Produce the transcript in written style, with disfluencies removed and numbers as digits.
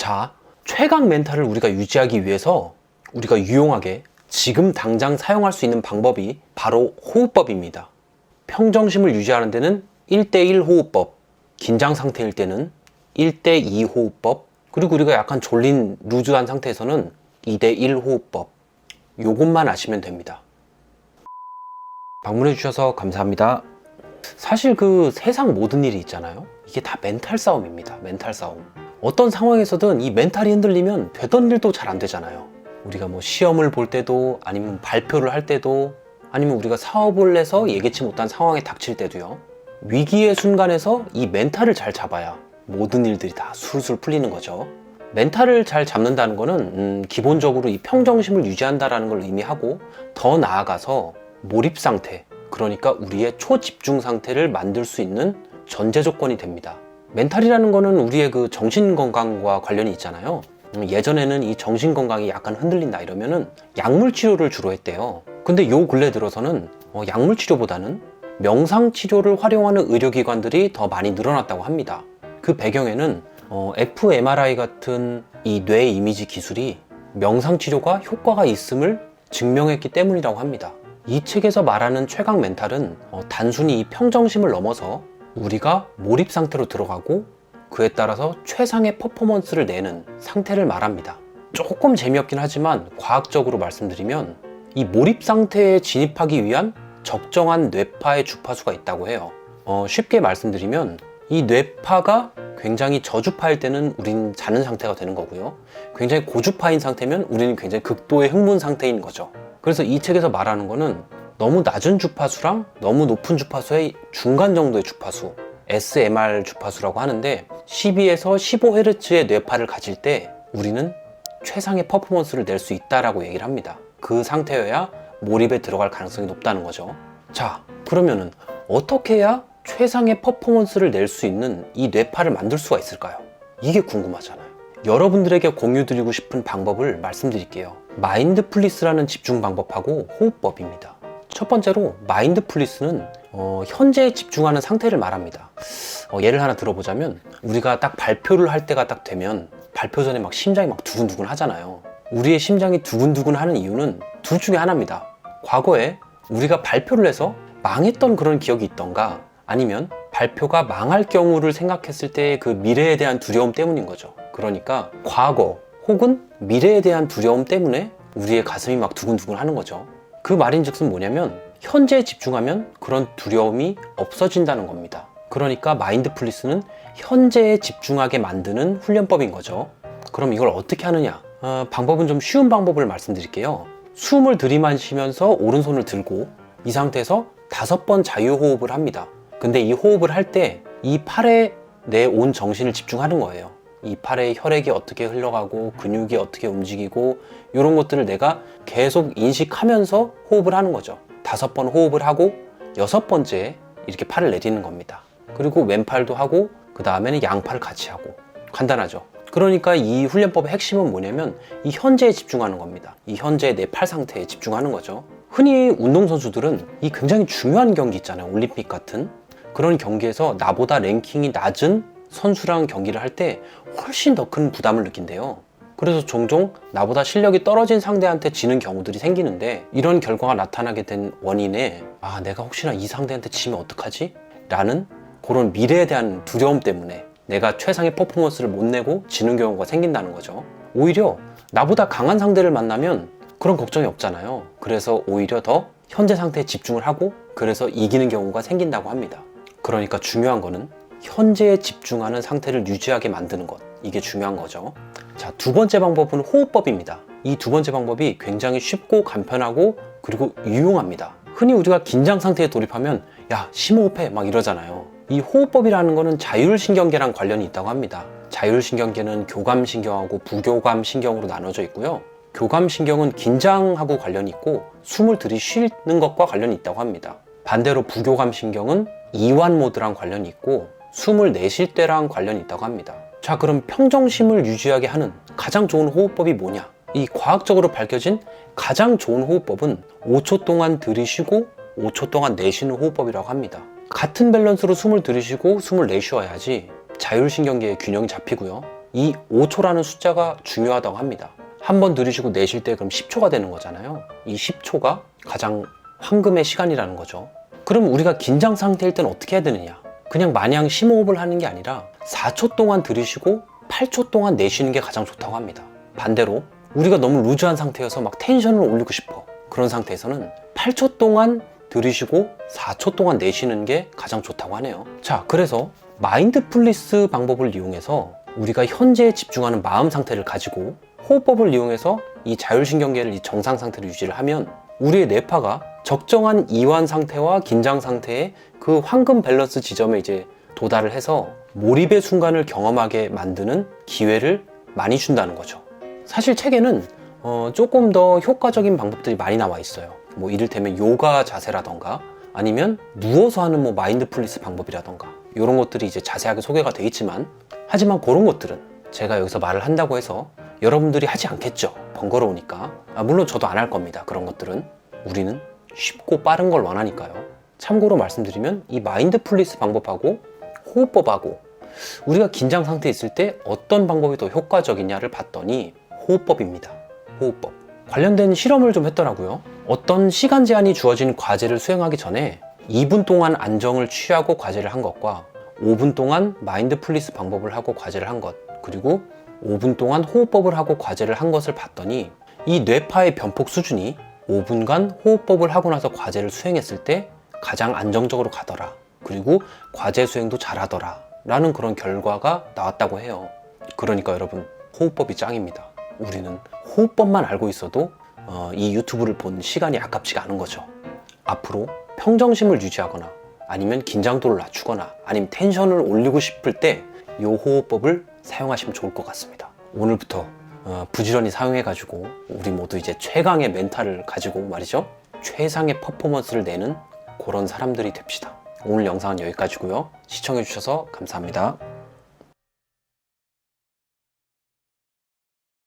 자, 최강 멘탈을 우리가 유지하기 위해서 우리가 유용하게 지금 당장 사용할 수 있는 방법이 바로 호흡법입니다. 평정심을 유지하는 데는 1대1 호흡법, 긴장 상태일 때는 1대2 호흡법, 그리고 우리가 약간 졸린 루즈한 상태에서는 2대1 호흡법. 요것만 아시면 됩니다. 방문해 주셔서 감사합니다. 사실 그 세상 모든 일이 있잖아요. 이게 다 멘탈 싸움입니다. 멘탈 싸움. 어떤 상황에서든 이 멘탈이 흔들리면 되던 일도 잘 안 되잖아요. 우리가 뭐 시험을 볼 때도, 아니면 발표를 할 때도, 아니면 우리가 사업을 해서 예기치 못한 상황에 닥칠 때도요. 위기의 순간에서 이 멘탈을 잘 잡아야 모든 일들이 다 술술 풀리는 거죠. 멘탈을 잘 잡는다는 거는 기본적으로 이 평정심을 유지한다는 걸 의미하고, 더 나아가서 몰입 상태, 그러니까 우리의 초집중 상태를 만들 수 있는 전제 조건이 됩니다. 멘탈이라는 거는 우리의 그 정신 건강과 관련이 있잖아요. 예전에는 이 정신 건강이 약간 흔들린다 이러면은 약물 치료를 주로 했대요. 근데 요 근래 들어서는 약물 치료보다는 명상 치료를 활용하는 의료기관들이 더 많이 늘어났다고 합니다. 그 배경에는 fMRI 같은 이 뇌 이미지 기술이 명상 치료가 효과가 있음을 증명했기 때문이라고 합니다. 이 책에서 말하는 최강 멘탈은 단순히 이 평정심을 넘어서 우리가 몰입 상태로 들어가고 그에 따라서 최상의 퍼포먼스를 내는 상태를 말합니다. 조금 재미없긴 하지만 과학적으로 말씀드리면 이 몰입 상태에 진입하기 위한 적정한 뇌파의 주파수가 있다고 해요. 쉽게 말씀드리면 이 뇌파가 굉장히 저주파일 때는 우리는 자는 상태가 되는 거고요. 굉장히 고주파인 상태면 우리는 굉장히 극도의 흥분 상태인 거죠. 그래서 이 책에서 말하는 거는 너무 낮은 주파수랑 너무 높은 주파수의 중간 정도의 주파수, SMR 주파수라고 하는데 12에서 15Hz의 뇌파를 가질 때 우리는 최상의 퍼포먼스를 낼 수 있다라고 얘기를 합니다. 그 상태여야 몰입에 들어갈 가능성이 높다는 거죠. 자, 그러면은 어떻게 해야 최상의 퍼포먼스를 낼 수 있는 이 뇌파를 만들 수가 있을까요? 이게 궁금하잖아요. 여러분들에게 공유드리고 싶은 방법을 말씀드릴게요. 마인드풀리스라는 집중 방법하고 호흡법입니다. 첫 번째로 마인드풀리스는 현재에 집중하는 상태를 말합니다. 예를 하나 들어보자면 우리가 딱 발표를 할 때가 딱 되면 발표 전에 막 심장이 막 두근두근 하잖아요. 우리의 심장이 두근두근 하는 이유는 둘 중에 하나입니다. 과거에 우리가 발표를 해서 망했던 그런 기억이 있던가, 아니면 발표가 망할 경우를 생각했을 때 그 미래에 대한 두려움 때문인 거죠. 그러니까 과거 혹은 미래에 대한 두려움 때문에 우리의 가슴이 막 두근두근 하는 거죠. 그 말인즉슨 뭐냐면 현재에 집중하면 그런 두려움이 없어진다는 겁니다. 그러니까 마인드풀리스는 현재에 집중하게 만드는 훈련법인 거죠. 그럼 이걸 어떻게 하느냐? 방법은 좀 쉬운 방법을 말씀드릴게요. 숨을 들이마시면서 오른손을 들고 이 상태에서 5번 자유호흡을 합니다. 근데 이 호흡을 할 때 이 팔에 내 온 정신을 집중하는 거예요. 이 팔에 혈액이 어떻게 흘러가고 근육이 어떻게 움직이고 이런 것들을 내가 계속 인식하면서 호흡을 하는 거죠. 5번 호흡을 하고 6번째에 이렇게 팔을 내리는 겁니다. 그리고 왼팔도 하고 그 다음에는 양팔을 같이 하고. 간단하죠. 그러니까 이 훈련법의 핵심은 뭐냐면 이 현재에 집중하는 겁니다. 이 현재의 내 팔 상태에 집중하는 거죠. 흔히 운동선수들은 이 굉장히 중요한 경기 있잖아요. 올림픽 같은 그런 경기에서 나보다 랭킹이 낮은 선수랑 경기를 할 때 훨씬 더 큰 부담을 느낀대요. 그래서 종종 나보다 실력이 떨어진 상대한테 지는 경우들이 생기는데, 이런 결과가 나타나게 된 원인에 내가 혹시나 이 상대한테 지면 어떡하지? 라는 그런 미래에 대한 두려움 때문에 내가 최상의 퍼포먼스를 못 내고 지는 경우가 생긴다는 거죠. 오히려 나보다 강한 상대를 만나면 그런 걱정이 없잖아요. 그래서 오히려 더 현재 상태에 집중을 하고 그래서 이기는 경우가 생긴다고 합니다. 그러니까 중요한 거는 현재에 집중하는 상태를 유지하게 만드는 것, 이게 중요한 거죠. 자, 두 번째 방법은 호흡법입니다. 이 두 번째 방법이 굉장히 쉽고 간편하고 그리고 유용합니다. 흔히 우리가 긴장 상태에 돌입하면 야, 심호흡해 막 이러잖아요. 이 호흡법이라는 거는 자율신경계랑 관련이 있다고 합니다. 자율신경계는 교감신경하고 부교감신경으로 나눠져 있고요. 교감신경은 긴장하고 관련이 있고 숨을 들이쉬는 것과 관련이 있다고 합니다. 반대로 부교감신경은 이완 모드랑 관련이 있고 숨을 내쉴 때랑 관련이 있다고 합니다. 자, 그럼 평정심을 유지하게 하는 가장 좋은 호흡법이 뭐냐? 이 과학적으로 밝혀진 가장 좋은 호흡법은 5초 동안 들이쉬고 5초 동안 내쉬는 호흡법이라고 합니다. 같은 밸런스로 숨을 들이쉬고 숨을 내쉬어야지 자율신경계의 균형이 잡히고요. 이 5초라는 숫자가 중요하다고 합니다. 한 번 들이쉬고 내쉴 때 그럼 10초가 되는 거잖아요. 이 10초가 가장 황금의 시간이라는 거죠. 그럼 우리가 긴장 상태일 때는 어떻게 해야 되느냐? 그냥 마냥 심호흡을 하는 게 아니라 4초 동안 들이쉬고 8초 동안 내쉬는 게 가장 좋다고 합니다. 반대로 우리가 너무 루즈한 상태여서 막 텐션을 올리고 싶어. 그런 상태에서는 8초 동안 들이쉬고 4초 동안 내쉬는 게 가장 좋다고 하네요. 자, 그래서 마인드풀리스 방법을 이용해서 우리가 현재에 집중하는 마음 상태를 가지고 호흡법을 이용해서 이 자율신경계를 이 정상 상태로 유지를 하면 우리의 뇌파가 적정한 이완 상태와 긴장 상태의 그 황금 밸런스 지점에 이제 도달을 해서 몰입의 순간을 경험하게 만드는 기회를 많이 준다는 거죠. 사실 책에는 조금 더 효과적인 방법들이 많이 나와 있어요. 뭐 이를테면 요가 자세라던가 아니면 누워서 하는 뭐 마인드풀리스 방법이라던가 이런 것들이 이제 자세하게 소개가 돼 있지만, 하지만 그런 것들은 제가 여기서 말을 한다고 해서 여러분들이 하지 않겠죠. 번거로우니까. 물론 저도 안 할 겁니다. 그런 것들은. 우리는 쉽고 빠른 걸 원하니까요. 참고로 말씀드리면 이 마인드풀리스 방법하고 호흡법하고 우리가 긴장 상태에 있을 때 어떤 방법이 더 효과적이냐를 봤더니 호흡법입니다. 호흡법. 관련된 실험을 좀 했더라고요. 어떤 시간 제한이 주어진 과제를 수행하기 전에 2분 동안 안정을 취하고 과제를 한 것과 5분 동안 마인드풀리스 방법을 하고 과제를 한 것, 그리고 5분 동안 호흡법을 하고 과제를 한 것을 봤더니 이 뇌파의 변폭 수준이 5분간 호흡법을 하고 나서 과제를 수행했을 때 가장 안정적으로 가더라. 그리고 과제 수행도 잘하더라. 라는 그런 결과가 나왔다고 해요. 그러니까 여러분, 호흡법이 짱입니다. 우리는 호흡법만 알고 있어도 이 유튜브를 본 시간이 아깝지가 않은 거죠. 앞으로 평정심을 유지하거나 아니면 긴장도를 낮추거나 아니면 텐션을 올리고 싶을 때 이 호흡법을 사용하시면 좋을 것 같습니다. 오늘부터 부지런히 사용해가지고 우리 모두 이제 최강의 멘탈을 가지고 말이죠, 최상의 퍼포먼스를 내는 그런 사람들이 됩시다. 오늘 영상은 여기까지고요. 시청해주셔서 감사합니다.